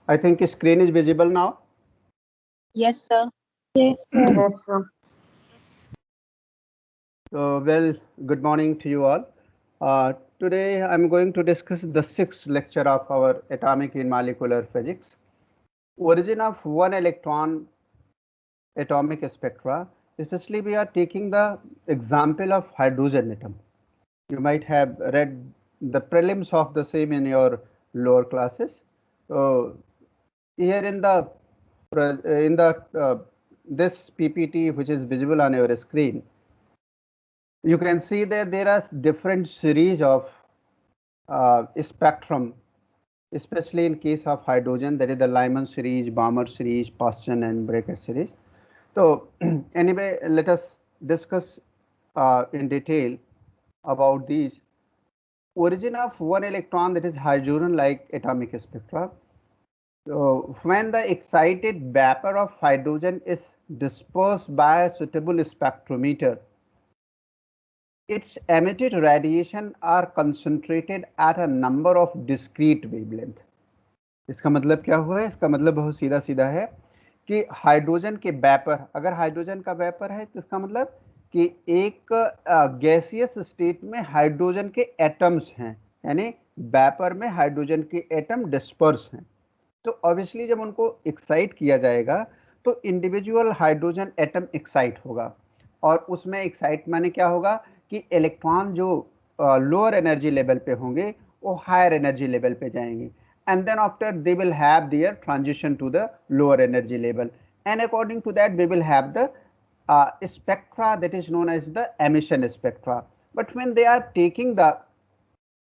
I think screen is visible now. Yes, sir. Yes, sir. Yes, sir. Well, good morning to you all. Today I'm going to discuss the sixth lecture of our atomic and molecular physics. Origin of one electron atomic spectra. Especially we are taking the example of hydrogen atom. You might have read the prelims of the same in your lower classes. So here in the this PPT which is visible on your screen, you can see that there are different series of spectrum, especially in case of hydrogen, that is the Lyman series, Balmer series, Paschen and Brackett series. So anyway, let us discuss in detail about these. Origin of one electron, that is hydrogen like atomic spectra. So when the excited vapor of hydrogen is dispersed by a suitable spectrometer, its emitted radiation are concentrated at a number of discrete wavelength. इसका मतलब क्या हुआ है? इसका मतलब बहुत सीधा सीधा है कि हाइड्रोजन के वेपर, अगर हाइड्रोजन का वेपर है तो इसका मतलब कि एक गैसियस स्टेट में हाइड्रोजन के एटम्स हैं, यानी वेपर में हाइड्रोजन के एटम डिस्पर्स हैं। तो ऑब्वियसली जब उनको एक्साइट किया जाएगा तो इंडिविजुअल हाइड्रोजन एटम एक्साइट होगा, और उसमें एक्साइट माने क्या होगा कि इलेक्ट्रॉन जो लोअर एनर्जी लेवल पे होंगे वो हायर एनर्जी लेवल पे जाएंगे, and then after they will have their transition to the lower energy level, and according to that we will have the spectra that is known as the emission spectra. But when they are taking the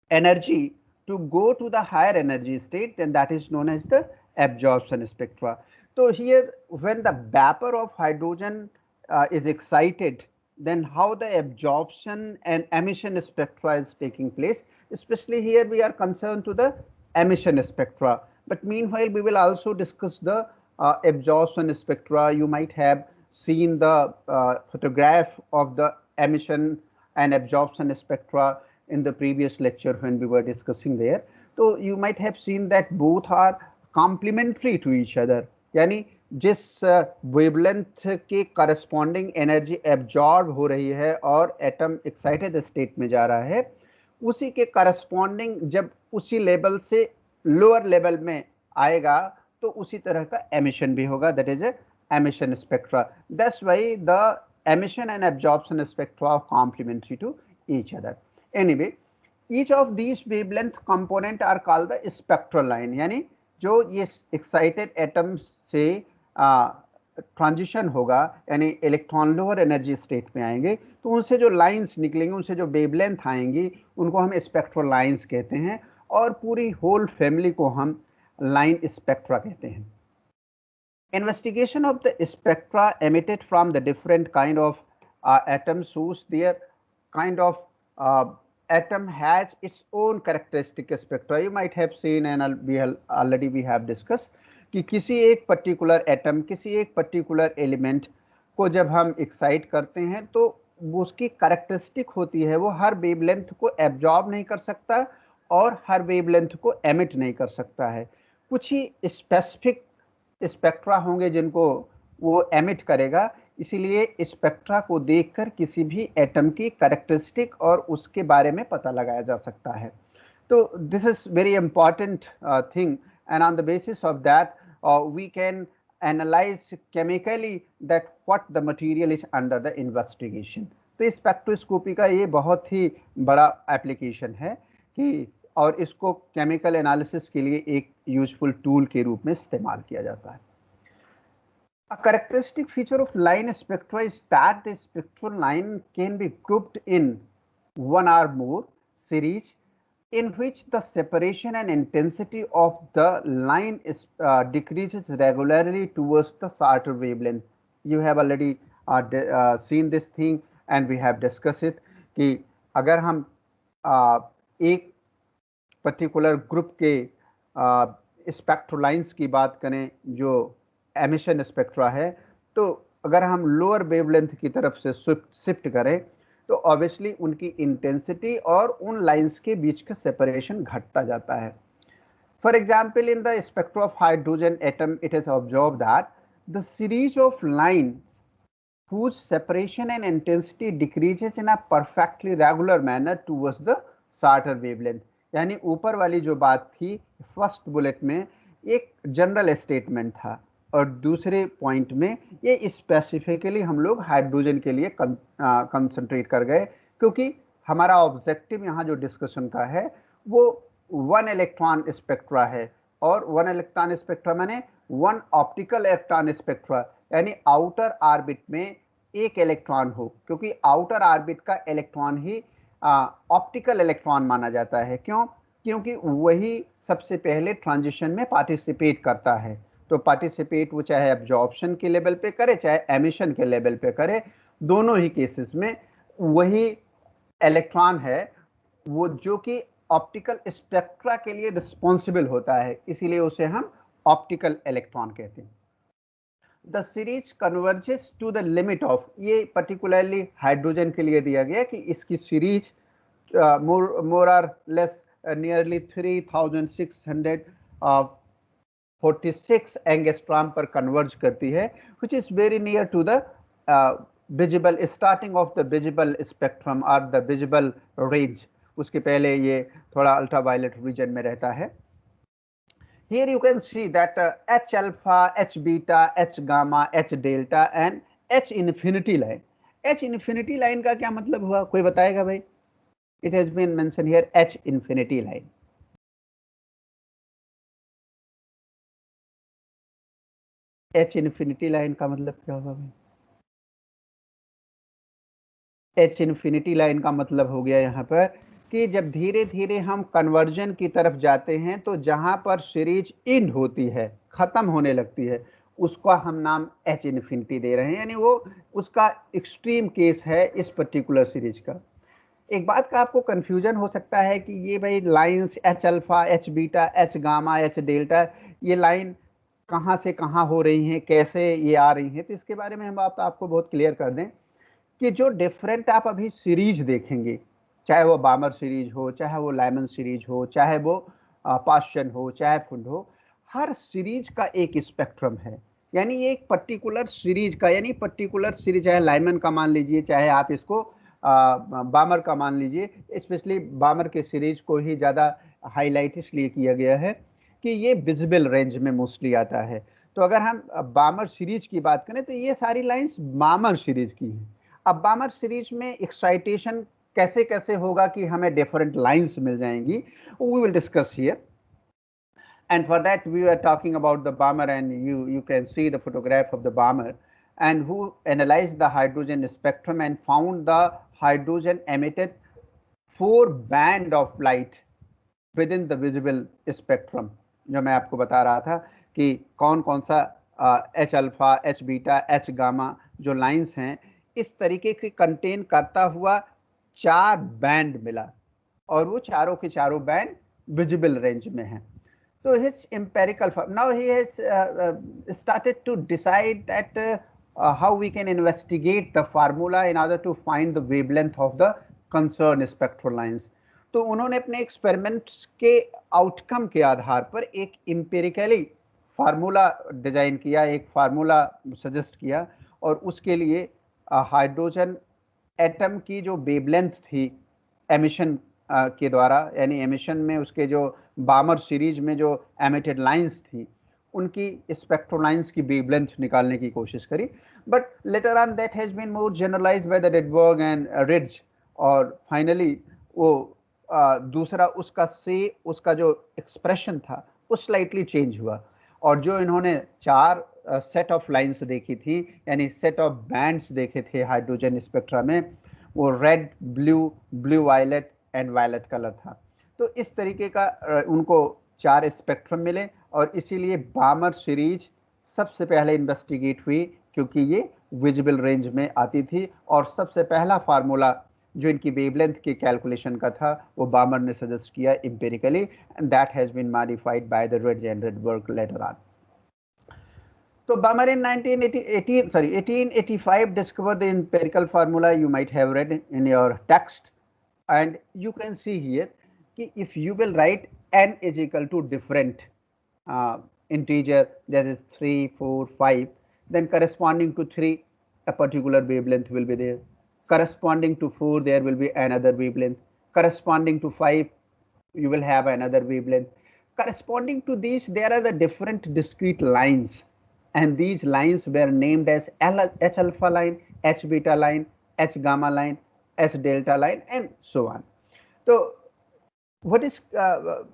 energy to go to the higher energy state, then that is known as the absorption spectra. So here when the vapor of hydrogen is excited, then how the absorption and emission spectra is taking place, especially here we are concerned to the emission spectra. But meanwhile we will also discuss the absorption spectra. You might have seen the photograph of the emission and absorption spectra in the previous lecture when we were discussing there. So you might have seen that both are complementary to each other, यानी जिस wavelength के corresponding energy absorb हो रही है और atom excited state में जा रहा है, उसी के करस्पॉन्डिंग जब उसी लेवल से लोअर लेवल में आएगा तो उसी तरह का एमिशन भी होगा, that is emission spectra. That's why the emission and absorption spectra are complementary to each other. Anyway, each of these wavelength component are called the spectral line, यानी जो ये excited atoms से ट्रांजिशन होगा, यानी electron lower energy state में आएंगे तो उनसे जो लाइंस निकलेंगे, उनसे जो वेवलेंथ आएंगी, उनको हम स्पेक्ट्रल लाइंस कहते हैं, और पूरी होल फैमिली को हम लाइन स्पेक्ट्रा कहते हैं. Investigation of the spectra emitted from the different kind of atoms shows their kind of atom has its own characteristic spectra. You might have seen and we have discussed कि किसी एक particular atom, किसी एक particular element को जब हम excite करते हैं तो उसकी कैरेक्टरिस्टिक होती है, वो हर वेवलेंथ को एब्जॉर्ब नहीं कर सकता और हर वेवलेंथ को एमिट नहीं कर सकता है. कुछ ही स्पेसिफिक स्पेक्ट्रा होंगे जिनको वो एमिट करेगा, इसीलिए स्पेक्ट्रा को देखकर किसी भी एटम की कैरेक्टरिस्टिक और उसके बारे में पता लगाया जा सकता है. तो this is very important thing, and on the basis of that we can analyse chemically that what the material is under the investigation. तो स्पेक्ट्रोस्कोपी का ये बहुत ही बड़ा एप्लीकेशन है कि, और इसको केमिकल एनालिसिस के लिए एक यूजफुल टूल के रूप में इस्तेमाल किया जाता है. A characteristic feature of line spectra is that the spectral line can be grouped in one or more series in which the separation and intensity of the line is decreases regularly towards the shorter wavelength. You have already seen this thing and we have discussed it कि अगर हम एक particular group के स्पेक्ट्रोलाइंस की बात करें जो emission spectra है, तो अगर हम लोअर वेवलेंथ की तरफ से शिफ्ट करें तो ऑब्वियसली उनकी इंटेंसिटी और उन लाइंस के बीच का सेपरेशन घटता जाता है. For example, in the spectrum of hydrogen atom, it is observed that the series of lines whose separation and intensity decreases in a perfectly regular manner towards the shorter wavelength. यानी ऊपर वाली जो बात थी first bullet में एक general statement था और दूसरे पॉइंट में ये स्पेसिफिकली हम लोग हाइड्रोजन के लिए कंसंट्रेट कर गए, क्योंकि हमारा ऑब्जेक्टिव यहाँ जो डिस्कशन का है वो वन इलेक्ट्रॉन स्पेक्ट्रा है, और वन इलेक्ट्रॉन स्पेक्ट्रा माने वन ऑप्टिकल इलेक्ट्रॉन स्पेक्ट्रा, यानी आउटर ऑर्बिट में एक इलेक्ट्रॉन हो, क्योंकि आउटर ऑर्बिट का इलेक्ट्रॉन ही ऑप्टिकल इलेक्ट्रॉन माना जाता है। क्यों? क्योंकि वही सबसे पहले ट्रांजिशन में पार्टिसिपेट करता है। तो पार्टिसिपेट वो चाहे एब्जॉर्प्शन के लेवल पे करे चाहे एमिशन के लेवल पे करे, दोनों ही केसेस में वही इलेक्ट्रॉन है वो जो कि ऑप्टिकल स्पेक्ट्रा के लिए रिस्पॉन्सिबल होता है, इसीलिए उसे हम ऑप्टिकल इलेक्ट्रॉन कहते हैं। The series converges to the limit of, ये पर्टिकुलरली हाइड्रोजन के लिए दिया गया कि इसकी series more or less nearly 3646 angstrom पर कन्वर्ज करती है, which is very near to the visible starting of the visible spectrum और द विजिबल रेंज। उसके पहले ये थोड़ा अल्ट्रावायलेट रीजन में रहता है। Here you can see that H alpha, H beta, H gamma, H delta and H infinity line. H infinity line का क्या मतलब हुआ, कोई बताएगा भाई? It has been mentioned here H infinity line. H infinity line का मतलब क्या होगा भाई? H infinity line का मतलब हो गया यहाँ पर कि जब धीरे धीरे हम कन्वर्जन की तरफ जाते हैं तो जहां पर सीरीज इंड होती है, खत्म होने लगती है, उसका हम नाम H इन्फिनिटी दे रहे हैं, यानी वो उसका एक्सट्रीम केस है इस पर्टिकुलर सीरीज का। एक बात का आपको कंफ्यूजन हो सकता है कि ये भाई lines H alpha, H beta, H gamma, H delta, ये लाइन कहाँ से कहाँ हो रही हैं, कैसे ये आ रही हैं, तो इसके बारे में हम आपको बहुत क्लियर कर दें कि जो डिफरेंट आप अभी सीरीज देखेंगे, चाहे वो बामर सीरीज हो, चाहे वो लाइमन सीरीज हो, चाहे वो पास्चन हो, चाहे फुंड हो, हर सीरीज का एक स्पेक्ट्रम है। यानी ये एक पर्टिकुलर सीरीज का, यानी पर्टिकुलर सीरीज, चाहे लाइमन का मान लीजिए, चाहे आप इसको बामर का मान लीजिए, स्पेशली बामर के सीरीज को ही ज़्यादा हाईलाइट इसलिए किया गया है कि ये विजिबल रेंज में मोस्टली आता है। तो अगर हम बामर सीरीज की बात करें तो ये सारी लाइंस बामर सीरीज की हैं। अब बामर सीरीज में एक्साइटेशन कैसे कैसे होगा कि हमें डिफरेंट लाइंस मिल जाएंगी, we will discuss here. And for that we were talking about the bomber, and you can see the photograph of the bomber, and who analyzed the hydrogen spectrum and found the hydrogen emitted 4 band of light within the visible spectrum। जो मैं आपको बता रहा था कि कौन कौन सा H alpha, H beta, H gamma जो लाइंस हैं इस तरीके से कंटेन करता हुआ 4 बैंड मिला, और वो चारों के चारों बैंड विजिबल रेंज में हैं। So his empirical, now he has started to decide that how we can investigate the formula in order to find the wavelength of the concerned spectral lines। तो उन्होंने अपने एक्सपेरिमेंट्स के outcome के आधार पर एक empirically formula design किया, एक formula suggest किया, और उसके लिए हाइड्रोजन एटम की जो वेवलेंथ थी एमिशन के द्वारा, यानी एमिशन में उसके जो बामर सीरीज में जो एमिटेड लाइंस थी उनकी स्पेक्ट्रोलाइंस की वेवलेंथ निकालने की कोशिश करी। But later on that has been more generalised by the Rydberg and Ritz, और फाइनली वो दूसरा उसका जो एक्सप्रेशन था वो स्लाइटली चेंज हुआ, और जो इन्होंने 4 सेट ऑफ लाइंस देखी थी, यानी सेट ऑफ बैंड्स देखे थे हाइड्रोजन स्पेक्ट्रा में, वो red, blue violet and violet colour था। तो इस तरीके का उनको 4 स्पेक्ट्रम मिले, और इसीलिए बामर सीरीज सबसे पहले इन्वेस्टिगेट हुई क्योंकि ये विजिबल रेंज में आती थी, और सबसे पहला फार्मूला जो इनकी वेवलेंथ के कैलकुलेशन का था वो बामर ने सजेस्ट किया empirically, and that has been modified by the Ritz and Rydberg later on. So Balmer in 1885 discovered the empirical formula you might have read in your text, and you can see here कि if you will write n is equal to different integer, that is 3, 4, 5, then corresponding to 3 a particular wavelength will be there, corresponding to 4 there will be another wavelength, corresponding to 5 you will have another wavelength, corresponding to these there are the different discrete lines, and these lines were named as H alpha line, H beta line, H gamma line, H delta line, and so on. So what is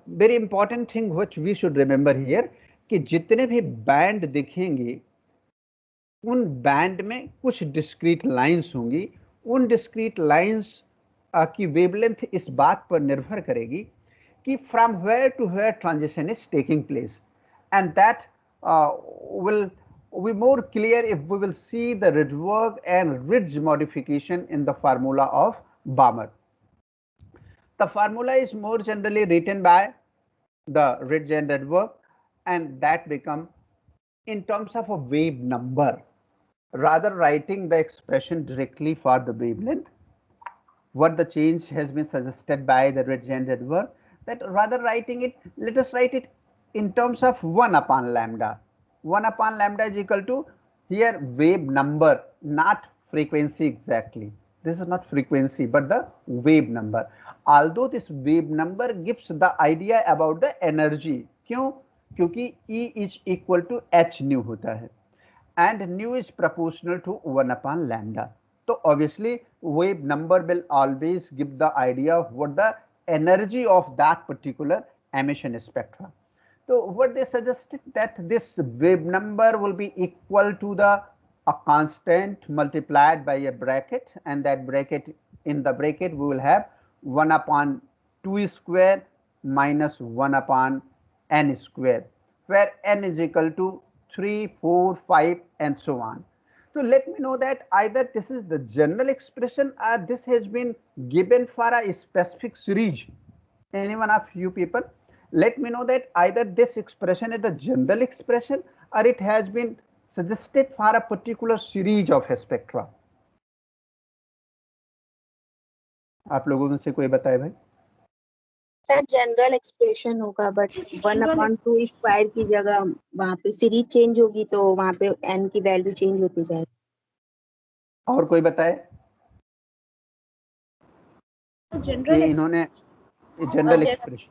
very important thing which we should remember here कि जितने भी band दिखेंगे उन band में कुछ discrete lines होंगी, उन discrete lines की वेवलेंथ इस बात पर निर्भर करेगी कि from where to where transition is taking place, and that will be more clear if we will see the Rydberg and Ritz modification in the formula of Balmer. The formula is more generally written by the Ritz and Rydberg, and that become in terms of a wave number, rather writing the expression directly for the wavelength. What the change has been suggested by the Ritz and Rydberg, that rather writing it, let us write it in terms of 1 upon lambda. 1 upon lambda is equal to here wave number, not frequency exactly. This is not frequency but the wave number. Although this wave number gives the idea about the energy. क्यों? क्योंकि E is equal to H nu होता है and nu is proportional to 1 upon lambda. So obviously wave number will always give the idea of what the energy of that particular emission spectra. So what they suggested that this wave number will be equal to the a constant multiplied by a bracket, and that bracket, in the bracket we will have 1 upon 2 square minus 1 upon n square, where n is equal to 3, 4, 5 and so on. So let me know that either this is the general expression or this has been given for a specific series. Any one of you people, let me know that either this expression is the general expression or it has been suggested for a particular series of spectra. आप लोगों में से कोई बताए भाई? Sir general expression होगा, but 1/2 square की जगह वहाँ पे सीरीज चेंज होगी तो वहाँ पे n की वैल्यू चेंज होती जाएगी. और कोई बताए? जनरल इन्होंने जनरल एक्सप्रेशन,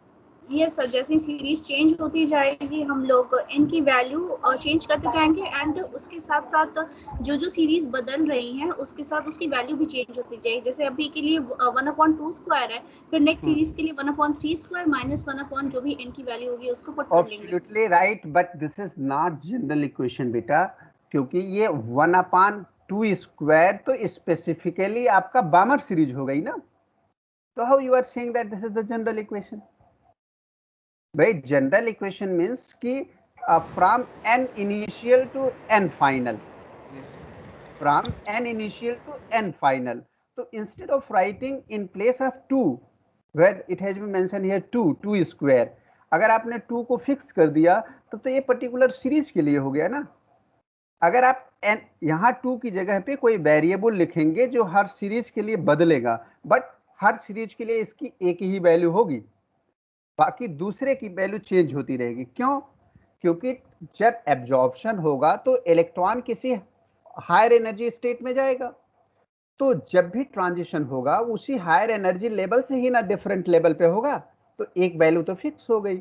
ये सर जैसे सीरीज चेंज होती जाएगी हम लोग n की वैल्यू चेंज करते जाएंगे, एंड उसके साथ साथ जो सीरीज बदल रही हैं उसके साथ उसकी वैल्यू भी चेंज होती जाएगी. जैसे अभी के लिए 1/2 स्क्वायर है, फिर नेक्स्ट सीरीज के लिए 1/3 स्क्वायर माइनस 1 जो भी n की वैल्यू होगी उसको पुट कर लेंगे. Absolutely right, but this is not general equation बेटा, क्योंकि ये 1/2 स्क्वायर तो स्पेसिफिकली आपका बामर सीरीज हो गई ना. तो how you are saying that this is the general equation? भाई जनरल इक्वेशन मीन्स कि from n initial to n final, from n initial to n final. तो instead of writing in place of 2 where it has been mention here 2 square, अगर आपने 2 को fix कर दिया तो ये पर्टिकुलर सीरीज के लिए हो गया ना. अगर आप यहाँ 2 की जगह पे कोई वेरिएबल लिखेंगे जो हर सीरीज के लिए बदलेगा, बट हर सीरीज के लिए इसकी एक ही वैल्यू होगी, बाकी दूसरे की वैल्यू चेंज होती रहेगी. क्यों? क्योंकि जब एब्जॉर्प्शन होगा तो इलेक्ट्रॉन किसी हायर एनर्जी स्टेट में जाएगा, तो जब भी ट्रांजिशन होगा उसी हायर एनर्जी लेवल से ही ना डिफरेंट लेवल पे होगा, तो एक वैल्यू तो फिक्स हो गई.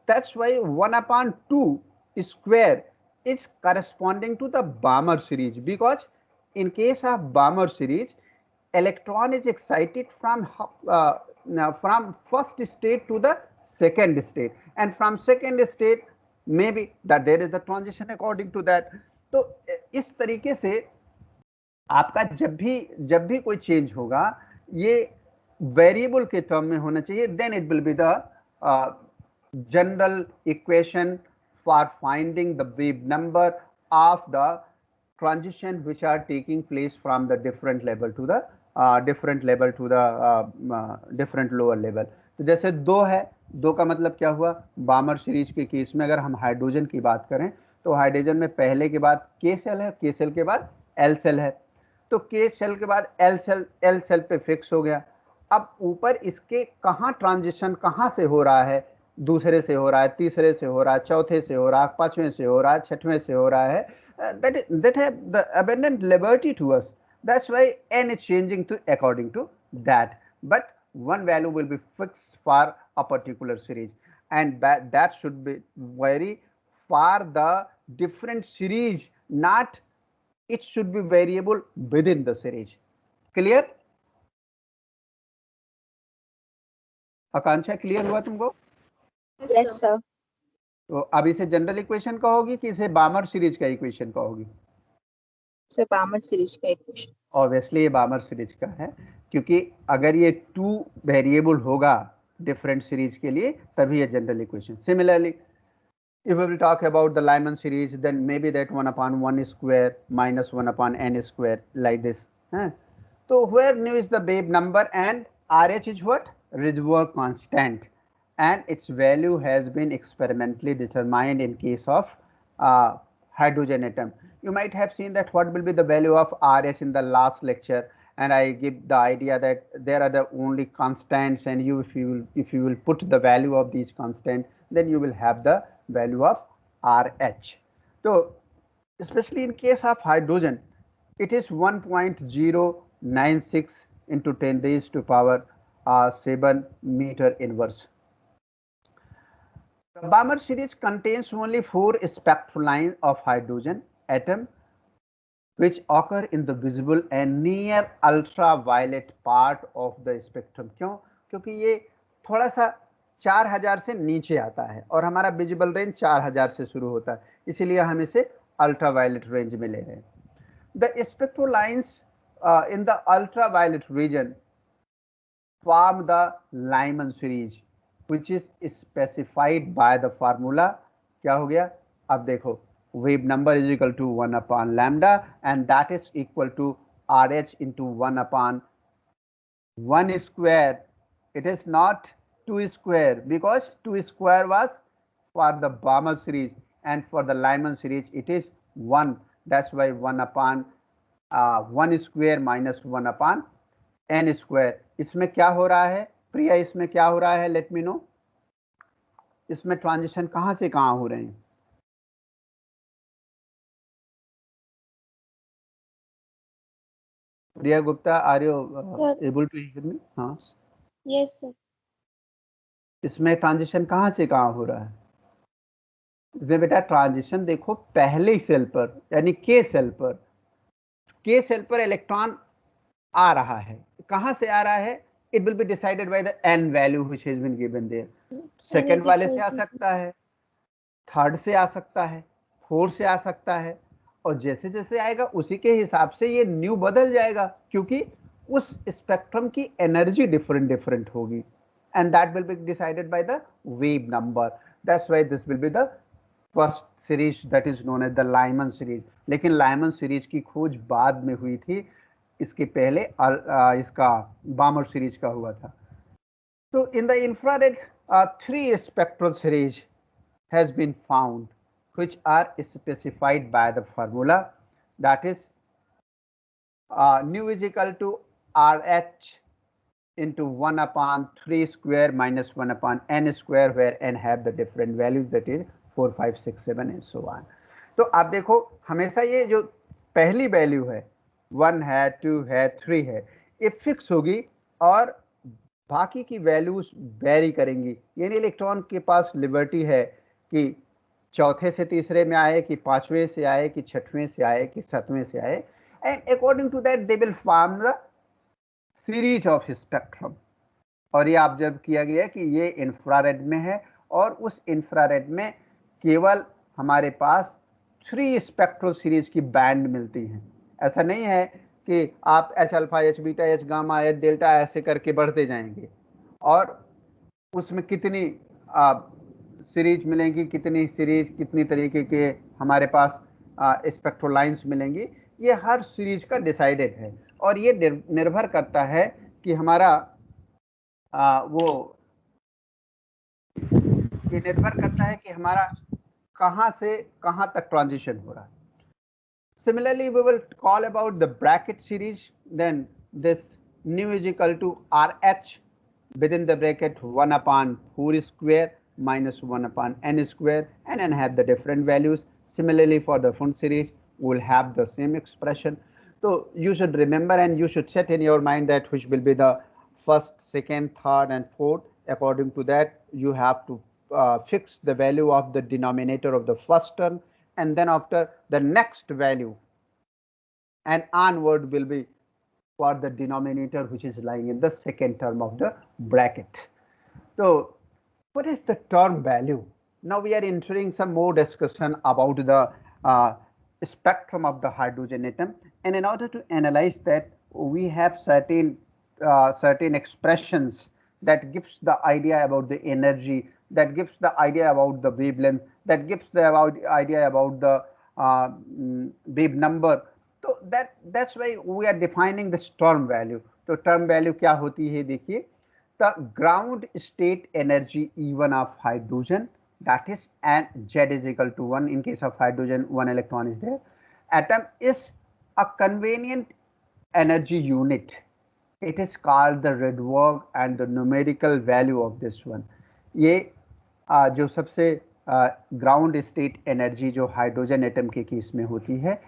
That's why 1/2 square is corresponding to the Balmer series, because in case of Balmer series, electron is excited from first state to the second state, and from second state maybe that there is the transition according to that. तो इस तरीके से आपका जब भी कोई change होगा ये वेरिएबल के टर्म में होना चाहिए, then it will be the general equation for finding the wave number of the transition which are taking place from the different level to the different lower level. तो जैसे 2 है, 2 का मतलब क्या हुआ? बामर सीरीज के केस में अगर हम हाइड्रोजन की बात करें तो हाइड्रोजन में पहले के बाद K सेल है, K सेल के बाद L सेल है, तो K सेल के बाद L सेल पे फिक्स हो गया. अब ऊपर इसके कहाँ ट्रांजिशन कहाँ से हो रहा है, दूसरे से हो रहा है, तीसरे से हो रहा है, चौथे से हो रहा है, पांचवें से हो रहा है, छठवें से हो रहा है, that have the abundant liberty to us. That's why n is changing to according to that, but one value will be fixed for a particular series, and that should be vary for the different series, not it should be variable within the series. Clear? Akanksha, clear हुआ तुमको? Yes sir. तो अब इसे general equation कहोगी कि इसे बामर series का equation कहोगी? Sir बामर series का equation. Obviously ये बामर सीरीज का है, क्योंकि अगर ये 2 वेरिएबल होगा डिफरेंट सीरीज के लिए तभी ये general equation. Similarly if we will talk about the Lyman series, then maybe that 1/1 square minus 1/n square, like this. So where nu is the Webb number and RH is what? Reservoir constant, and its value has been experimentally determined in case of hydrogen atom. You might have seen that what will be the value of RH in the last lecture, and I give the idea that there are the only constants, and if you will put the value of these constants, then you will have the value of RH. So especially in case of hydrogen, it is 1.096 into 10 raised to power 7 meter inverse. The Balmer series contains only 4 spectral lines of hydrogen atom which occur in the visible and near ultraviolet part of the spectrum. क्यों? क्योंकि ये थोड़ा सा 4000 से नीचे आता है और हमारा विजिबल रेंज 4000 से शुरू होता है, इसीलिए हम इसे अल्ट्रावायलेट रेंज में ले रहे हैं. The spectral lines in the ultraviolet region form the Lyman series which is specified by the formula. क्या हो गया? अब देखो, Webb number is equal to 1 upon lambda, and that is equal to RH into 1 upon 1 square. It is not 2 square because 2 square was for the Balmer series, and for the Lyman series it is 1. That's why 1 upon 1 square minus 1 upon n square. इसमें क्या हो रहा है प्रिया? इसमें क्या हो रहा है? Let me know. इसमें ट्रांजिशन कहाँ से कहाँ हो रहे हैं? Priya Gupta, are you able to hear me? हाँ. Yes sir. इसमें ट्रांजिशन कहाँ से कहाँ हो रहा है? वे बेटा ट्रांजिशन देखो पहले सेल पर यानी के सेल पर इलेक्ट्रॉन आ रहा है. कहाँ से आ रहा है? It will be decided by the n value which has been given there. Second वाले से आ सकता है, थर्ड से आ सकता है, फोर्थ से आ सकता है, और जैसे जैसे आएगा उसी के हिसाब से ये न्यू बदल जाएगा, क्योंकि उस स्पेक्ट्रम की एनर्जी डिफरेंट होगी, and that will be decided by the Webb number. That's why this will be the first series that is known as the Lyman series. लेकिन Lyman series की खोज बाद में हुई थी, इसके पहले इसका Balmer series का हुआ था. So in the infrared 3 spectral series has been found which are specified by the formula, that is nu is equal to RH into 1 upon 3 square minus 1 upon n square, where n have the different values, that is 4, 5, 6, 7 and so on. तो आप देखो हमेशा ये जो पहली value है 1 है, 2 है, 3 है, ये फिक्स होगी और बाकी की वैल्यूज वेरी करेंगी. यानी इलेक्ट्रॉन के पास लिबर्टी है कि चौथे से तीसरे में आए, कि पांचवें से आए, कि छठवें से आए, कि सातवें से आए, and according to that they will form the series of spectrum. और ये ऑब्जर्व किया गया कि ये इंफ्रारेड में है और उस इंफ्रारेड में केवल हमारे पास 3 स्पेक्ट्रल सीरीज की बैंड मिलती हैं. ऐसा नहीं है कि आप H alpha, H beta, H gamma, H delta ऐसे करके बढ़ते जाएंगे और उसमें कितनी सीरीज मिलेंगी, कितनी सीरीज कितनी तरीके के हमारे पास स्पेक्ट्रल लाइंस मिलेंगी, ये हर सीरीज का डिसाइडेड है. और ये निर्भर करता है कि हमारा ये निर्भर करता है कि हमारा कहाँ से कहाँ तक ट्रांजिशन हो रहा है. Similarly, we will call about the bracket series. Then this nu is equal to RH within the bracket 1 upon 4 square minus 1 upon n square, and then have the different values. Similarly, for the Wundt series, we will have the same expression. So you should remember and you should set in your mind that which will be the first, second, third, and fourth. According to that, you have to fix the value of the denominator of the first term, and then after the next value and onward will be for the denominator which is lying in the second term of the bracket. So what is the term value? Now we are entering some more discussion about the spectrum of the hydrogen atom, and in order to analyze that, we have certain expressions that gives the idea about the energy, that gives the idea about the wavelength, that gives the idea about the wave number. तो that's why we are defining this term value. तो term value क्या होती है? देखिए, the ground state energy E1 of hydrogen, that is, and Z is equal to 1. In case of hydrogen, 1 electron is there. Atom is a convenient energy unit. It is called the Rydberg, and the numerical value of this one. ये जो सबसे ground state energy जो hydrogen atom के case में होती है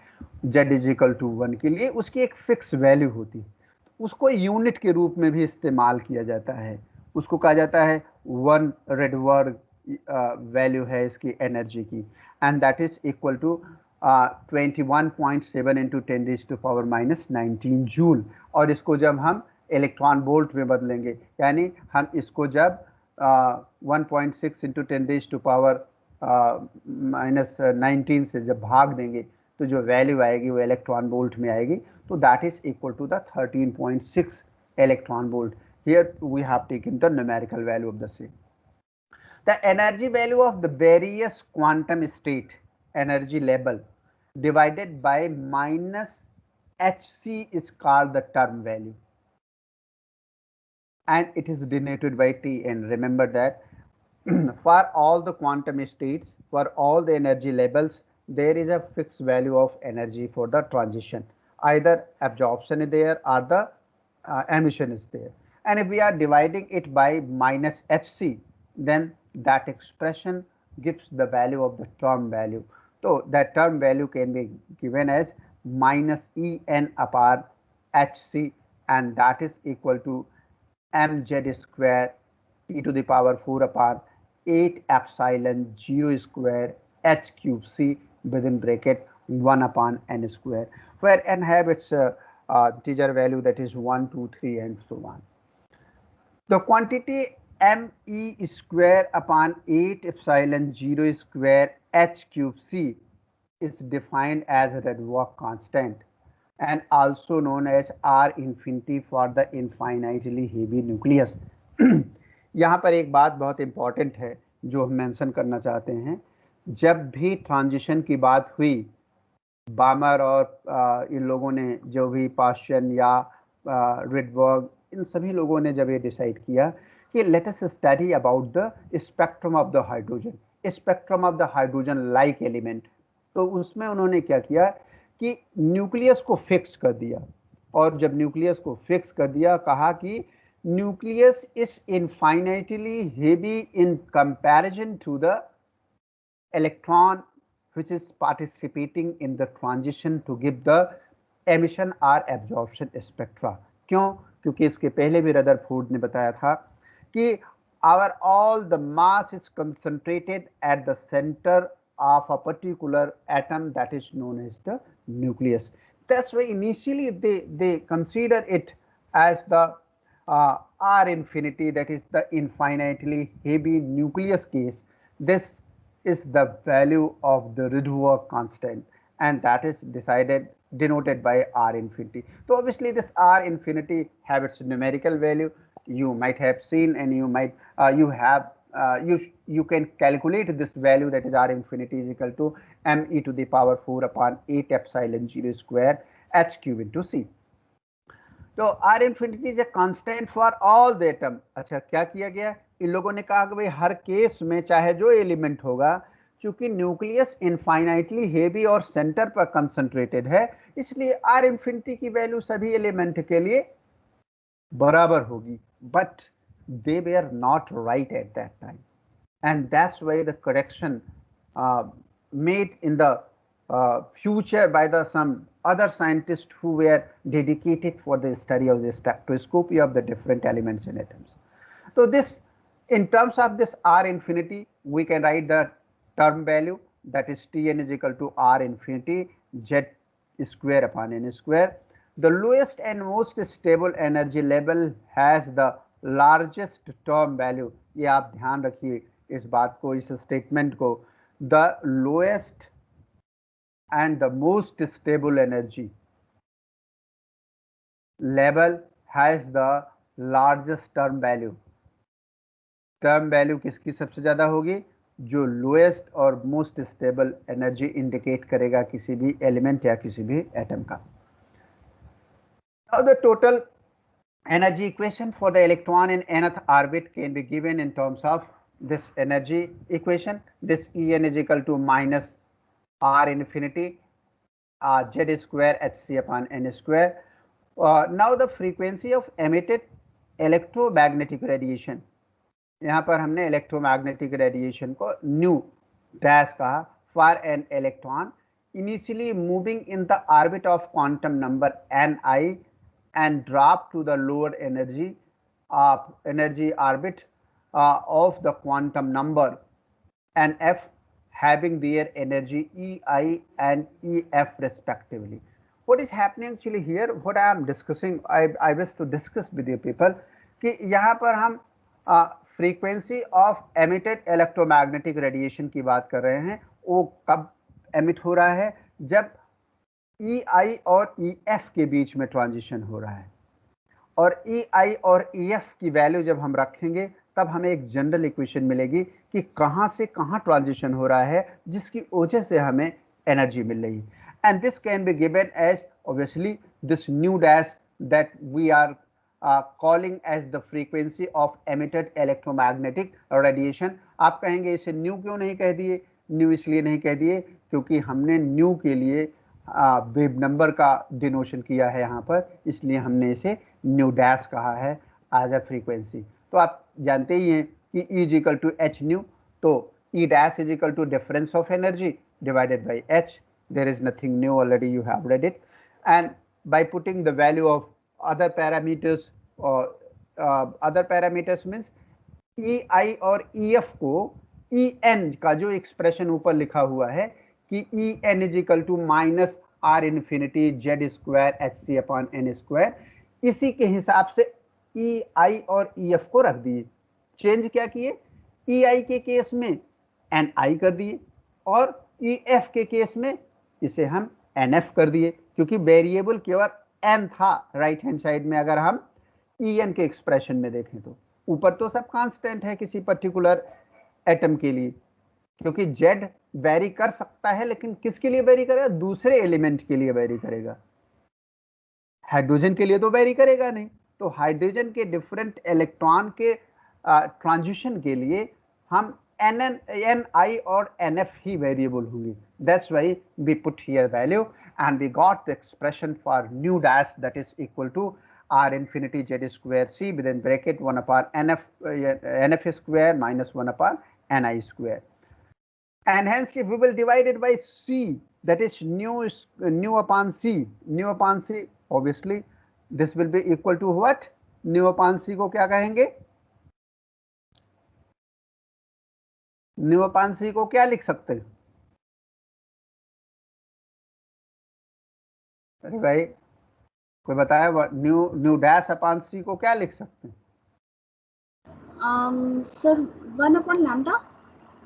Z is equal to 1 के लिए, उसकी एक फिक्स वैल्यू होती है, उसको यूनिट के रूप में भी इस्तेमाल किया जाता है, उसको कहा जाता है 1 रेडबर्ग वैल्यू है इसकी एनर्जी की, and that is equal to 21.7 into 10⁻⁻19 joule. और इसको जब हम इलेक्ट्रॉन वोल्ट में बदलेंगे, यानी हम इसको जब 1.6 इंटू 10⁻⁻19 से जब भाग देंगे तो जो वैल्यू आएगी वो इलेक्ट्रॉन वोल्ट में आएगी, तो that is equal to the 13.6 electron volt. Here we have taken the numerical value of the same. The energy value of the various quantum state energy level divided by minus hc is called the term value, and it is denoted by Tn. Remember that for all the quantum states, for all the energy levels, there is a fixed value of energy for the transition. Either absorption is there or the emission is there. And if we are dividing it by minus hc, then that expression gives the value of the term value. So that term value can be given as minus En upon hc, and that is equal to mz square e to the power 4 upon 8 epsilon 0 square h cube c within bracket 1 upon n square, where n have its integer value, that is 1, 2, 3 and so on. The quantity me square upon 8 epsilon 0 square h cube c is defined as Rydberg constant and also known as R infinity for the infinitely heavy nucleus. यहाँ पर एक बात बहुत important है जो हम mention करना चाहते हैं। जब भी ट्रांजिशन की बात हुई, बामर और इन लोगों ने, जो भी पाश्चन या रिडबर्ग, इन सभी लोगों ने जब ये डिसाइड किया कि let us study about the spectrum of the hydrogen, spectrum of the hydrogen like element, तो उसमें उन्होंने क्या किया कि न्यूक्लियस को फिक्स कर दिया। और जब न्यूक्लियस को फिक्स कर दिया, कहा कि nucleus is infinitely heavy in comparison to the electron which is participating in the transition to give the emission or absorption spectra. क्यों? क्योंकि इसके पहले भी रदरफोर्ड ने बताया था कि our all the mass is concentrated at the center of a particular atom that is known as the nucleus. That's why initially they consider it as the R infinity, that is the infinitely heavy nucleus case. This is the value of the Rydberg constant, and that is denoted by R infinity. So obviously this R infinity have its numerical value. You might have seen, and you might you can calculate this value, that is R infinity is equal to me to the power 4 upon 8 epsilon 0 square h cube into c. तो R infinity is a constant for all the atom. अच्छा, क्या किया गया? इन लोगों ने कहा कि भाई हर केस में चाहे जो एलिमेंट होगा, चूंकि न्यूक्लियस इनफाइनाइटली हेवी और सेंटर पर कंसंट्रेटेड है, इसलिए R infinity की वैल्यू सभी एलिमेंट के लिए बराबर होगी। But they were not right at that time. and that's why the correction made in the future by the some other scientists who were dedicated for the study of the spectroscopy of the different elements in atoms. So this, in terms of this R infinity, we can write the term value, that is Tn is equal to R infinity Z square upon n square. The lowest and most stable energy level has the largest term value. ये आप ध्यान रखिए इस बात को, इस statement को. The lowest and the most stable energy level has the largest term value. Term value किसकी सबसे ज्यादा होगी? जो लोएस्ट और मोस्ट स्टेबल एनर्जी इंडिकेट करेगा किसी भी एलिमेंट या किसी भी एटम का. Now the total energy equation for the electron in nth orbit can be given in terms of this energy equation. This En is equal to minus R infinity Z square Hc upon n square. Now the frequency of emitted electromagnetic radiation, यहाँ पर हमने electromagnetic radiation को new dash कहा for an electron initially moving in the orbit of quantum number Ni and drop to the lower energy orbit of the quantum number Nf having their energy Ei and Ef respectively. What is happening actually here, what I am discussing, I wish to discuss with you people कि यहाँ पर हम frequency of emitted electromagnetic radiation की बात कर रहे हैं. वो कब एमिट हो रहा है? जब EI और EF के बीच में ट्रांजिशन हो रहा है. और EI और EF की वैल्यू जब हम रखेंगे तब हमें एक जनरल इक्वेशन मिलेगी कि कहाँ से कहाँ ट्रांजिशन हो रहा है, जिसकी वजह से हमें एनर्जी मिल रही है. And this can be given as obviously this nu dash that we are calling as the frequency of emitted electromagnetic radiation. आप कहेंगे इसे न्यू क्यों नहीं कह दिए? न्यू इसलिए नहीं कह दिए क्योंकि हमने न्यू के लिए वेव नंबर का डिनोशन किया है यहाँ पर, इसलिए हमने इसे न्यू डैश कहा है एज अ फ्रीक्वेंसी. तो आप जानते ही हैं कि E is equal to H nu, तो E dash is equal to difference of energy divided by H. There is nothing new, already you have read it. And by putting the value of other parameters or other parameters means EI और EF को En का जो expression ऊपर लिखा हुआ है कि En is equal to minus R infinity Z square Hc upon n square, इसी के हिसाब से EI और EF को रख दिए. चेंज क्या किए? EI के केस में Ni कर दिए और EF के केस में इसे हम NF कर दिए, क्योंकि वेरिएबल केवल n था राइट हैंड साइड में. अगर हम En के एक्सप्रेशन में देखें तो ऊपर तो सब कांस्टेंट है किसी पर्टिकुलर एटम के लिए, क्योंकि Z वेरी कर सकता है, लेकिन किसके लिए वेरी करेगा? दूसरे एलिमेंट के लिए वेरी करेगा. हाइड्रोजन के लिए तो वेरी करेगा नहीं. तो हाइड्रोजन के डिफरेंट इलेक्ट्रॉन के ट्रांजिशन के लिए हम Ni और Nf ही वेरिएबल होंगे. That's why we put here value and we got the expression for nu dash that is equal to R infinity Z square C within bracket 1 upon NF square minus 1 upon Ni square. And hence if we will divide it by C, that is nu upon C, obviously this will be equal to what? Nu upon C को क्या कहेंगे? Nu upon C को क्या लिख सकते हैं? अरे भाई कोई बताया न्यू डैश अपॉन सी को क्या लिख सकते हैं? Sir 1 upon lambda.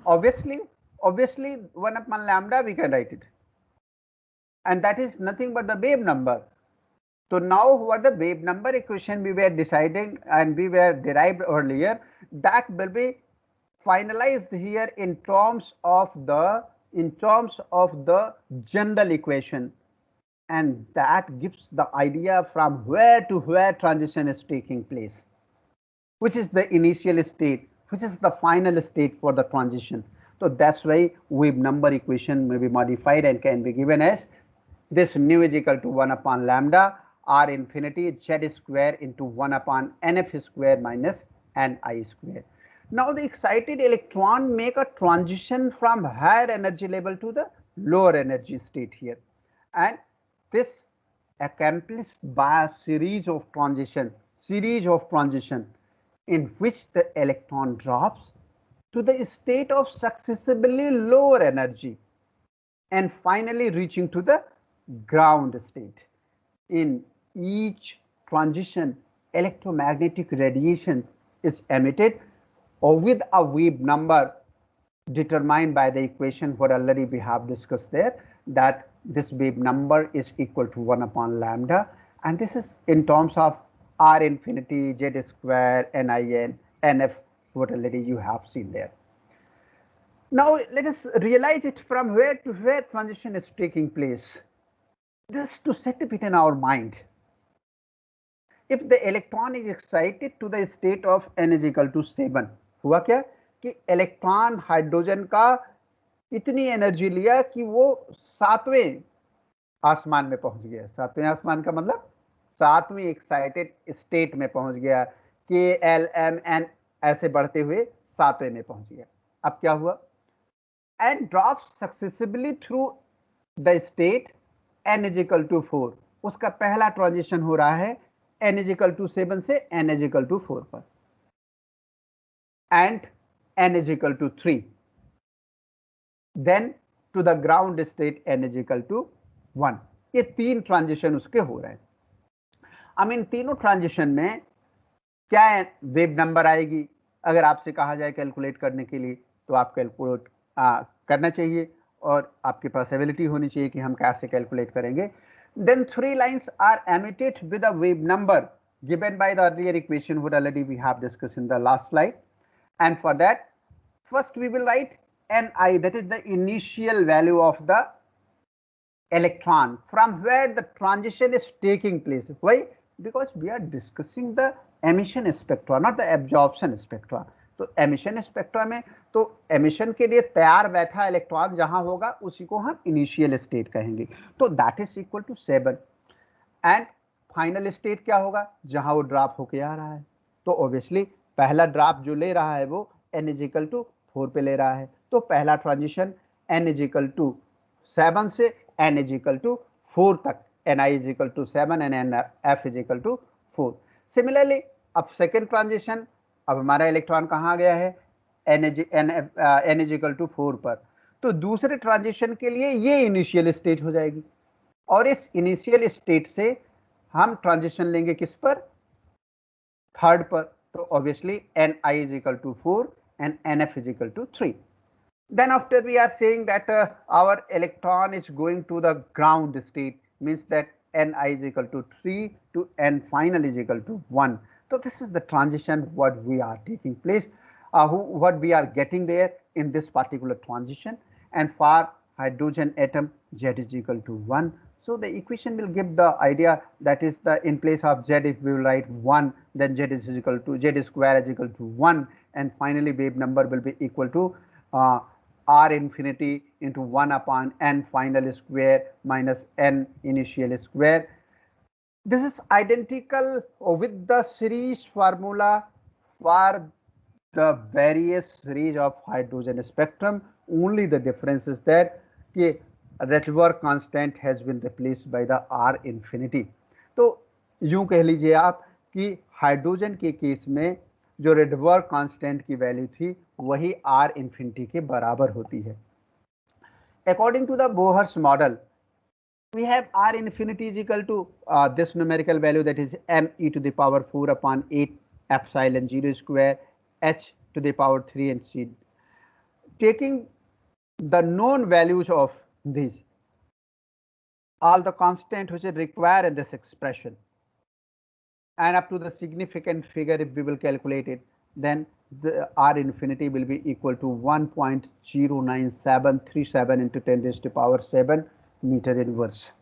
Obviously 1 upon lambda we can write it, and that is nothing but the wave number. So now what the wave number equation we were deciding and we were derived earlier, that will be finalized here in terms of the general equation. And that gives the idea from where to where transition is taking place, which is the initial state, which is the final state for the transition. So that's why wave number equation may be modified and can be given as this nu is equal to 1 upon lambda R infinity Z square into 1 upon Nf square minus Ni square. Now the excited electron make a transition from higher energy level to the lower energy state here, and this accomplished by a series of transition in which the electron drops to the state of successively lower energy and finally reaching to the ground state. In each transition, electromagnetic radiation is emitted or with a wave number determined by the equation what already we have discussed there, that this wave number is equal to 1 upon lambda, and this is in terms of R infinity, Z square, NIN, NF, what already you have seen there. Now let us realize it from where to where transition is taking place. Just to set it in our mind. If the electron is excited to the state of n is equal to 7, हुआ क्या कि electron hydrogen का इतनी energy लिया कि वो 7वें आसमान में पहुंच गया। 7वें आसमान का मतलब 7वीं एक्साइटेड स्टेट में पहुंच गया, के एल एम एन ऐसे बढ़ते हुए 7वें में पहुंच गया। अब क्या हुआ, and drop successively through the state n is equal to 4। उसका पहला ट्रांजिशन हो रहा है n इज इक्वल टू 7 से n इज इक्वल टू 4 पर, and n is equal to 3, then to the ground state n is equal to 1। ये 3 transition उसके हो रहे हैं। अब इन तीनों ट्रांजिशन में क्या वेव नंबर आएगी, अगर आपसे कहा जाए कैलकुलेट करने के लिए तो आप कैलकुलेट करना चाहिए और आपके पास एबिलिटी होनी चाहिए कि हम कैसे कैलकुलेट करेंगे। Then 3 lines are emitted with a wave number given by the earlier equation what already we have discussed in the last slide, and for that first we will write Ni, that is the initial value of the electron from where the transition is taking place. Why? Because we are discussing the emission spectra, not the absorption spectra. तो emission spectra में तो emission के लिए तैयार बैठा electron जहां होगा उसी को हम इनिशियल स्टेट कहेंगे, तो that is equal to 7। And final state क्या होगा, जहां वो ड्रॉप होके आ रहा है, तो ऑब्वियसली पहला ड्रॉप जो ले रहा है वो n इज इक्वल टू 4 पे ले रहा है, तो पहला transition n is equal to 7 से n इज इक्वल टू 4 तक, Ni is equal to 7 and F is equal to 4। Similarly अब सेकेंड ट्रांजिशन, अब हमारा इलेक्ट्रॉन कहाँ गया है, n इज इक्वल टू 4 पर, तो दूसरे ट्रांजिशन के लिए ये इनिशियल स्टेट हो जाएगी और इस इनिशियल स्टेट से हम ट्रांजिशन लेंगे किस पर, थर्ड पर, तो obviously Ni is equal to 4 and NF is equal to 3। Then after we are saying that our electron is going to the ground state, means that Ni is equal to 3 to N final is equal to 1. So this is the transition what we are taking place, what we are getting there in this particular transition. And for hydrogen atom, Z is equal to 1. So the equation will give the idea, that is the in place of Z if we will write 1, then Z is equal to Z square is equal to 1, and finally wave number will be equal to R infinity into 1 upon N final square minus N initial square. This is identical with the series formula for the various series of hydrogen spectrum. Only the difference is that Rydberg constant has been replaced by the R infinity. तो यूं कह लीजिए आप कि hydrogen के case में जो Rydberg constant की वैल्यू थी वही R infinity के बराबर होती है। According to the Bohr's model, we have R infinity is equal to this numerical value, that is me to the power 4 upon 8 epsilon 0 square h to the power 3 and c. Taking the known values of these, all the constant which is required in this expression, and up to the significant figure if we will calculate it, then the R infinity will be equal to 1.09737 into 10 raised to power 7 meter inverse.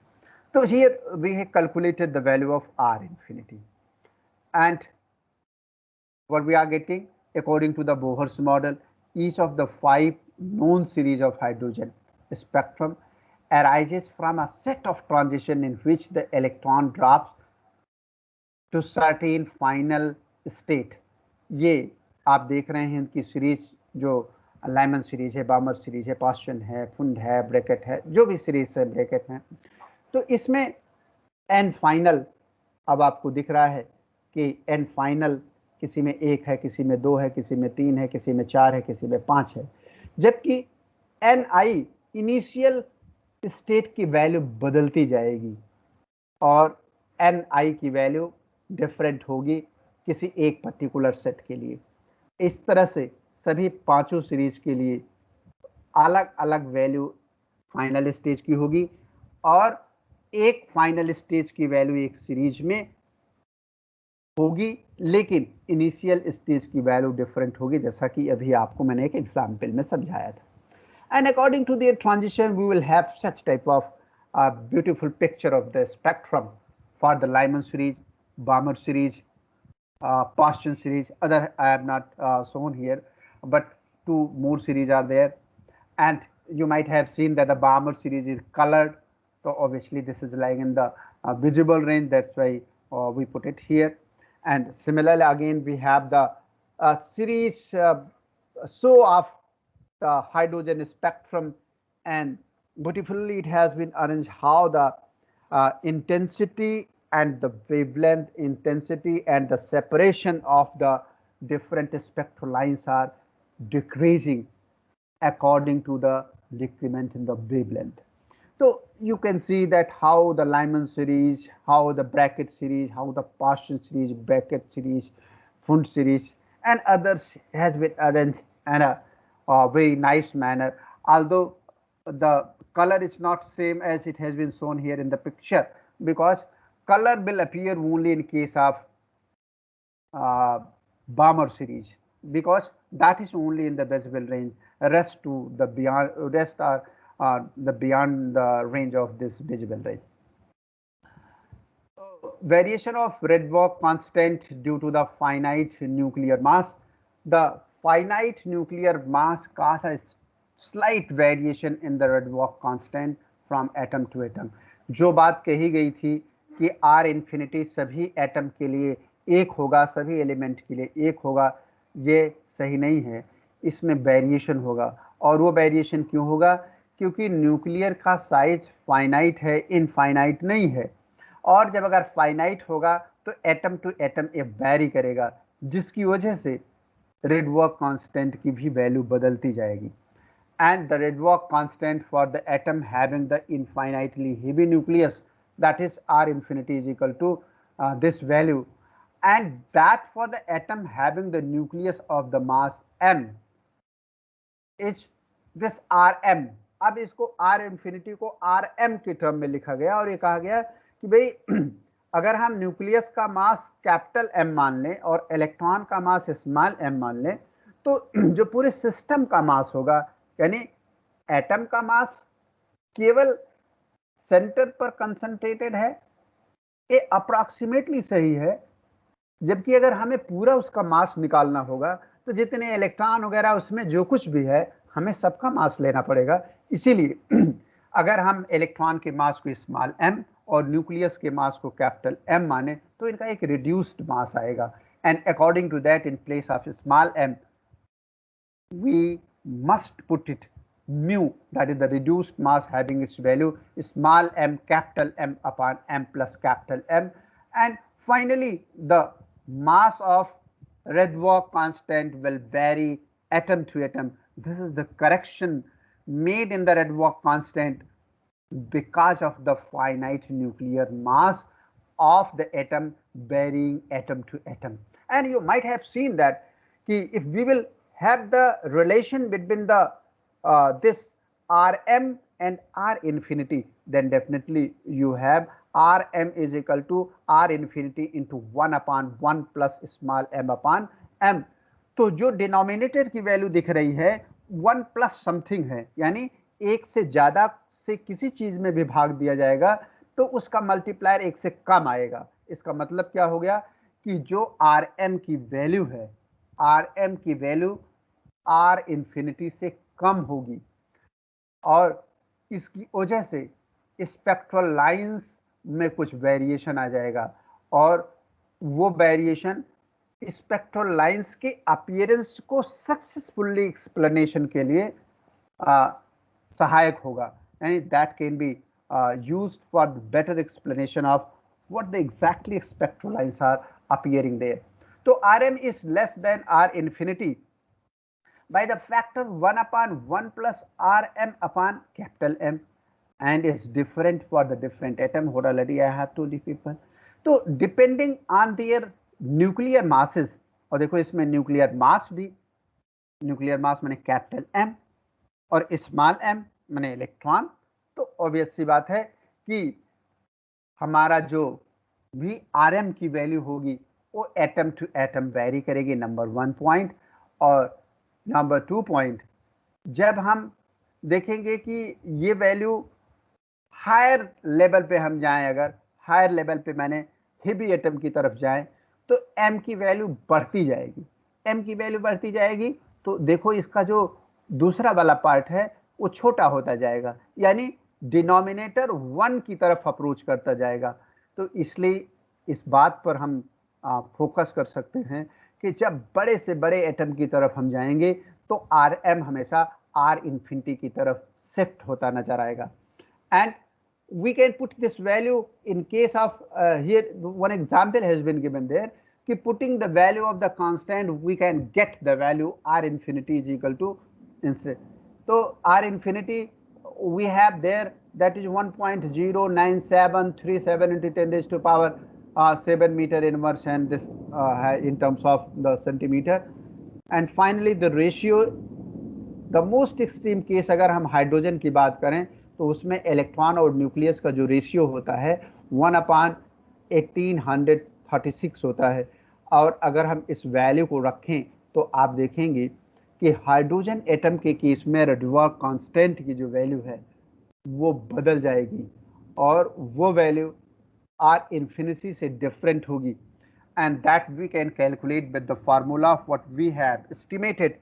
So here we have calculated the value of R infinity, and what we are getting, according to the Bohr's model, each of the 5 known series of hydrogen spectrum arises from a set of transition in which the electron drops to certain final state. ये आप देख रहे हैं उनकी series, जो Lyman series है, बामर series है, Paschen है, फुंड है, ब्रैकेट है, जो भी सीरीज है ब्रैकेट है, तो इसमें एन फाइनल अब आपको दिख रहा है कि एन फाइनल किसी में 1 है, किसी में 2 है, किसी में 3 है, किसी में 4 है, किसी में 5 है, जबकि एन आई इनिशियल स्टेट की वैल्यू बदलती जाएगी और एन आई की वैल्यू डिफरेंट होगी किसी एक पर्टिकुलर सेट के लिए। इस तरह से सभी पांचों सीरीज के लिए अलग अलग वैल्यू फाइनल स्टेज की होगी और एक फाइनल स्टेज की वैल्यू एक सीरीज में होगी, लेकिन इनिशियल स्टेज की वैल्यू डिफरेंट होगी, जैसा कि अभी आपको मैंने एक एग्जाम्पल में समझाया था। And according to their transition, we will have such type of beautiful picture of the spectrum for the Lyman series, Balmer series, Paschen series. Other I have not shown here, but 2 more series are there. And you might have seen that the Balmer series is colored. So obviously this is lying in the visible range. That's why we put it here. And similarly, again we have the series show of the hydrogen spectrum, and beautifully it has been arranged how the intensity and the wavelength intensity and the separation of the different spectral lines are decreasing according to the decrement in the wavelength. So you can see that how the Lyman series, how the bracket series, how the Paschen series, bracket series, Fund series and others has been arranged in a very nice manner, although the color is not same as it has been shown here in the picture, because color will appear only in case of Balmer series, because that is only in the visible range. Rest to the beyond, rest are the beyond the range of this visible range. Variation of Rydberg constant due to the finite nuclear mass. The finite nuclear mass causes a slight variation in the Rydberg constant from atom to atom. जो बात कही गई थी कि R infinity सभी atom के लिए 1 होगा, सभी एलिमेंट के लिए 1 होगा, ये सही नहीं है, इसमें वेरिएशन होगा। और वो वेरिएशन क्यों होगा? क्योंकि न्यूक्लियर का साइज फाइनाइट है, इनफाइनाइट नहीं है, और जब अगर फाइनाइट होगा तो एटम टू एटम ये वेरी करेगा, जिसकी वजह से Rydberg constant की भी वैल्यू बदलती जाएगी। And the Rydberg constant for the atom having the infinitely heavy nucleus, that is R infinity is equal to this value, and that for the atom having the nucleus of the mass m is this Rm. अब इसको R infinity को Rm के term में लिखा गया और ये कहा गया कि भाई अगर हम न्यूक्लियस का मास कैपिटल M मान लें और इलेक्ट्रॉन का मास स्मॉल m मान लें, तो जो पूरे सिस्टम का मास होगा, यानी एटम का मास केवल सेंटर पर कंसंट्रेटेड है, ये अप्रॉक्सीमेटली सही है, जबकि अगर हमें पूरा उसका मास निकालना होगा तो जितने इलेक्ट्रॉन वगैरह उसमें जो कुछ भी है हमें सबका मास लेना पड़ेगा। इसीलिए अगर हम इलेक्ट्रॉन के मास को स्मॉल m और न्यूक्लियस के मास को कैपिटल M माने तो इनका एक रिड्यूस्ड मास आएगा, and according to that in place of small m we must put it mu, that is the reduced mass having its value small m capital M upon m plus capital M, and finally the mass of Rydberg constant will vary atom to atom. This is the correction made in the Rydberg constant because of the finite nuclear mass of the atom varying atom to atom. And you might have seen that if we will have the relation between the this Rm and R infinity, then definitely you have Rm is equal to R infinity into 1 upon 1 plus small m upon m. तो जो denominator की value दिख रही है 1 plus something है, यानी एक से ज्यादा से किसी चीज में विभाग दिया जाएगा तो उसका मल्टीप्लायर 1 से कम आएगा। इसका मतलब क्या हो गया कि जो Rm की वैल्यू है, Rm की वैल्यू R इंफिनिटी से कम होगी और इसकी वजह से स्पेक्ट्रल लाइंस में कुछ वेरिएशन आ जाएगा और वो वेरिएशन स्पेक्ट्रल लाइंस के अपीयरेंस को सक्सेसफुली एक्सप्लेनेशन के लिए सहायक होगा, यानी that can be used for the better explanation of what the exactly spectral lines are appearing there. So Rm is less than R infinity by the factor 1 upon 1 plus Rm upon capital M, and is different for the different atom. What already I have told you people. So depending on their nuclear masses, और देखो इसमें nuclear mass भी, nuclear mass मैंने capital M और small m मैंने electron, तो obvious सी बात है कि हमारा जो भी Rm की वैल्यू होगी वो एटम टू एटम वेरी करेगी, नंबर 1 पॉइंट। और नंबर 2 पॉइंट, जब हम देखेंगे कि ये वैल्यू हायर लेवल पे हम जाएं, अगर हायर लेवल पे मैंने हेवी एटम की तरफ जाएं तो m की वैल्यू बढ़ती जाएगी, m की वैल्यू बढ़ती जाएगी, तो देखो इसका जो दूसरा वाला पार्ट है वो छोटा होता जाएगा, यानी डिनोमिनेटर 1 की तरफ अप्रोच करता जाएगा। तो इसलिए इस बात पर हम फोकस कर सकते हैं कि जब बड़े से बड़े एटम की तरफ हम जाएंगे तो Rm हमेशा R infinity की तरफ शिफ्ट होता नजर आएगा। And we can put this value in case of here one example has been given there कि putting the value of the constant we can get the value R infinity is equal to instead, so R infinity we have there that is 1.09737 into 10 raised to power 7 meter inverse, and this in terms of the centimeter. And finally the ratio, the most extreme case अगर हम hydrogen की बात करें तो उसमें electron और nucleus का जो रेशियो होता है 1/1836 होता है। और अगर हम इस वैल्यू को रखें तो आप देखेंगे कि हाइड्रोजन एटम के केस में रेडवर्क कांस्टेंट की जो वैल्यू है वो बदल जाएगी और वो वैल्यू R infinity से डिफरेंट होगी, and that we can calculate with the formula of what we have estimated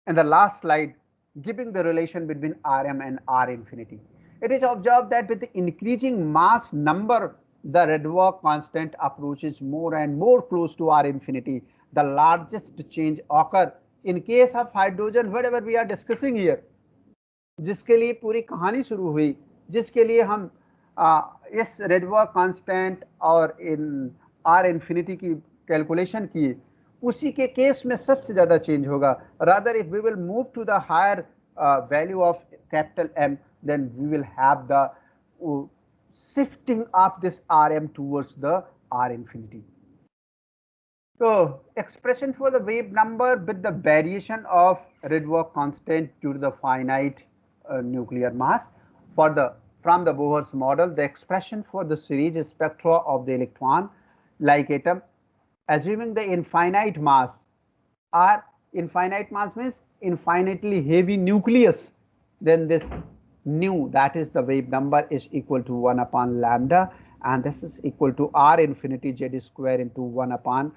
in the last slide, giving the relation between Rm and R infinity. It is observed that with the increasing mass number, the Rydberg constant approaches more and more close to R infinity. The largest change occur in case of hydrogen, whatever we are discussing here, जिसके लिए पूरी कहानी शुरू हुई, जिसके लिए हम इस Rydberg constant और इन R infinity की कैलकुलेशन किए, उसी के केस में सबसे ज्यादा चेंज होगा। Rather if we will move to the higher value of capital M, then we will have the shifting of this Rm towards the R infinity. So expression for the wave number with the variation of Rydberg constant due to the finite nuclear mass for the from the Bohr's model, the expression for the series spectra of the electron like atom assuming the infinite mass, or infinite mass means infinitely heavy nucleus, then this nu, that is the wave number, is equal to 1 upon lambda, and this is equal to R infinity Z square into 1 upon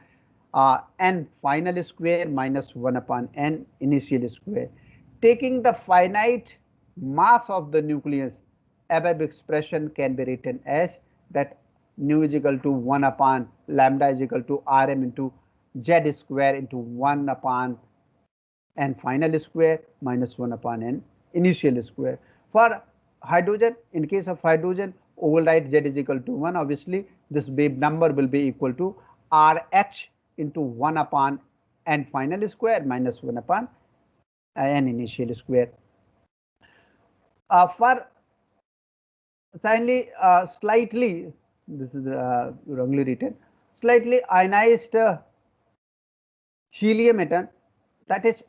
n final square minus 1 upon n initial square. Taking the finite mass of the nucleus, above expression can be written as that nu is equal to 1 upon lambda is equal to Rm into Z square into 1 upon n final square minus 1 upon n initial square. For hydrogen, in case of hydrogen, we will write Z is equal to 1. Obviously, this wave number will be equal to RH into 1 upon n final square minus 1 upon n initial square. For finally, slightly, this is wrongly written, slightly ionized helium atom, that is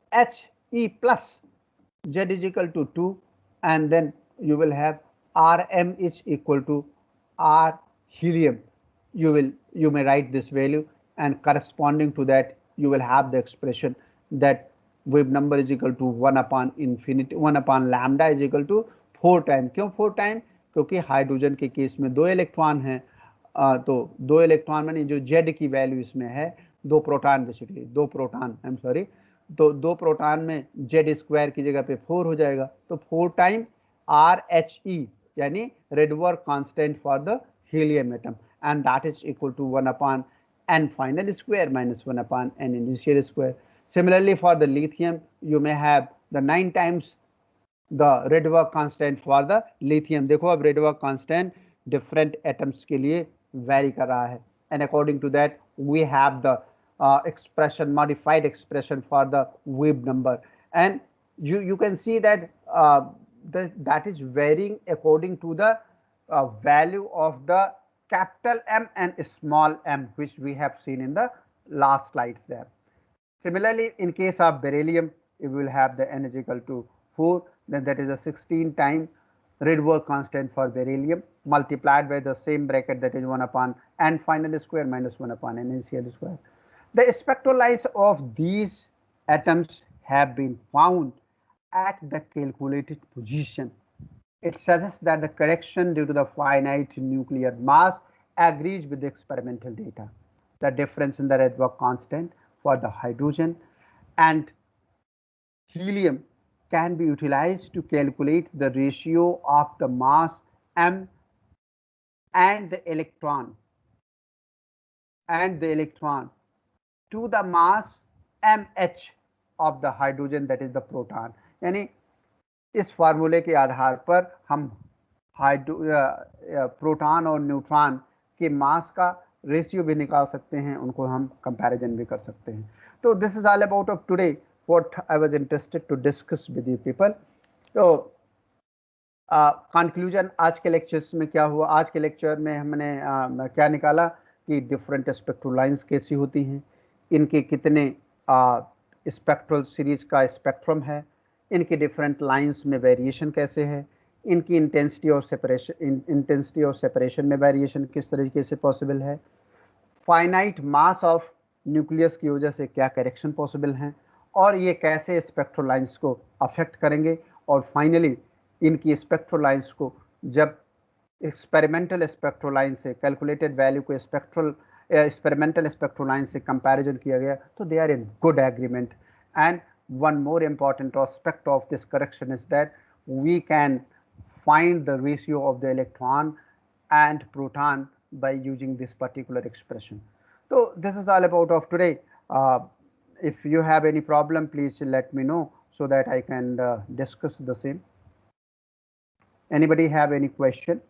He plus Z is equal to 2, and then you will have Rm is equal to R helium. You may write this value, and corresponding to that you will have the expression that wave number is equal to 1 upon infinity, 1 upon lambda is equal to 4 time. क्यों 4 time? क्योंकि hydrogen के case में 2 electron हैं, तो 2 electron मानी जो Z की value इसमें है 2 proton, basically 2 proton, I am sorry, तो 2 प्रोटॉन में Z स्क्वायर की जगह पे 4 हो जाएगा, तो 4 टाइम RHE यानी Rydberg constant for the helium atom, and that is equal to 1 upon n final square minus 1 upon n initial square. Similarly, for the lithium, you may have the 9 times the Rydberg constant for the lithium. देखो अब Rydberg constant different atoms के लिए vary कर रहा है, and according to that we have the expression, modified expression for the Webb number, and you can see that that is varying according to the value of the capital M and small m, which we have seen in the last slides there. Similarly, in case of beryllium, you will have the n is equal to 4, then that is a 16 time Rydberg constant for beryllium multiplied by the same bracket, that is 1 upon n final square minus 1 upon n initial square. The spectral lines of these atoms have been found at the calculated position. It suggests that the correction due to the finite nuclear mass agrees with the experimental data. The difference in the Rydberg constant for the hydrogen and helium can be utilized to calculate the ratio of the mass m and the electron to the mass mh of the hydrogen, that is the proton. यानी इस फार्मूले के आधार पर हम proton और neutron के मास का ratio भी निकाल सकते हैं, उनको हम कंपैरिजन भी कर सकते हैं. तो this is all about of today what I was interested to discuss with you people. तो कंक्लूजन आज के लेक्चर्स में क्या हुआ? आज के लेक्चर में हमने क्या निकाला कि डिफरेंट स्पेक्ट्रल लाइंस कैसी होती हैं, इनके कितने स्पेक्ट्रल सीरीज का स्पेक्ट्रम है, इनके डिफरेंट लाइंस में वेरिएशन कैसे है, इनकी इंटेंसिटी और सेपरेशन में वेरिएशन किस तरीके से पॉसिबल है, फाइनाइट मास ऑफ न्यूक्लियस की वजह से क्या करेक्शन पॉसिबल हैं, और ये कैसे स्पेक्ट्रल लाइंस को अफेक्ट करेंगे, और फाइनली इनकी स्पेक्ट्रल लाइंस को जब एक्सपेरिमेंटल स्पेक्ट्रल लाइन से कैलकुलेटेड वैल्यू को एक्सपेरिमेंटल स्पेक्ट्रल लाइन से कंपैरिजन किया गया, तो they are in good agreement. And one more important aspect of this correction is that we can find the ratio of the electron and proton by using this particular expression. So this is all about of today. If you have any problem, please let me know so that I can discuss the same. Anybody have any question?